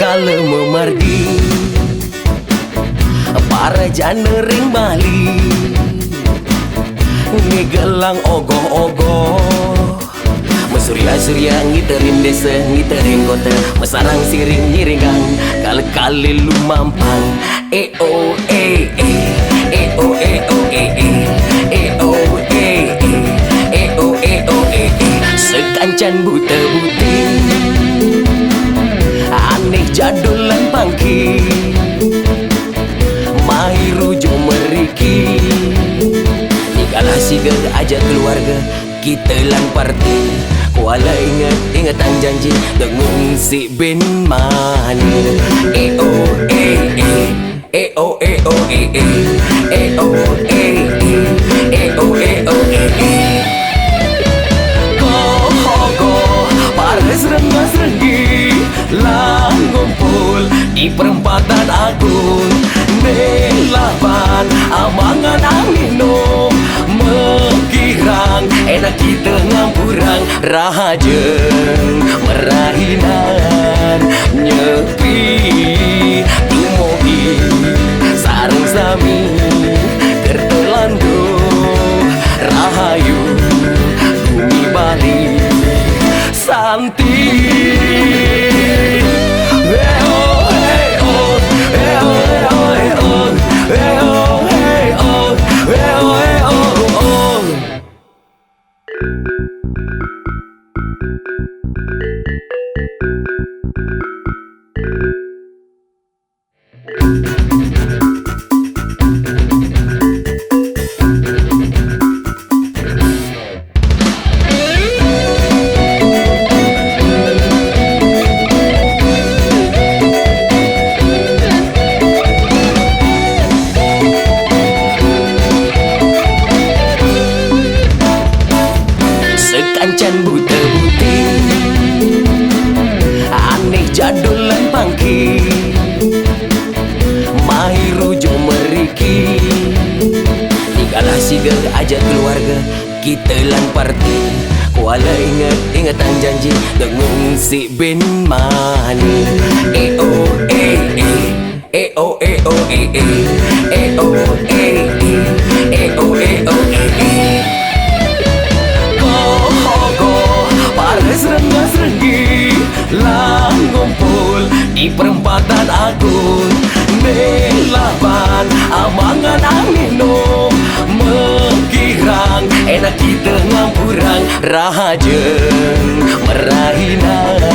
Kala memardi para jana ring Bali ngegelang ogoh-ogoh mesurya-surya ngiterin desa ngiterin kota mesarang siring nyiringang kali-kali lu mampang o sekancan buta-buti aneh jadulan pangki mahiru jo meriki nikalah siga aja keluarga kita lan parti kuala ingatan janji dengung si bin mani pares remas renggi lang ngumpul di perempatan agung nelapan amangan minum mengkirang enak kita ngampurang rahajeng merahinan nyepi tumogi sarung sami kertelando rahayu bumi Bali santi sekancan buta-buti aneh jadulan pangki mahiru jo meriki nikalah siga aja keluarga kita lan parti kuala ingatan janji dengung si bin mani remas renggi lang ngumpul di perempatan agung nelapan amangan minum mengkirang enak kita ngampurang rahajeng merahinan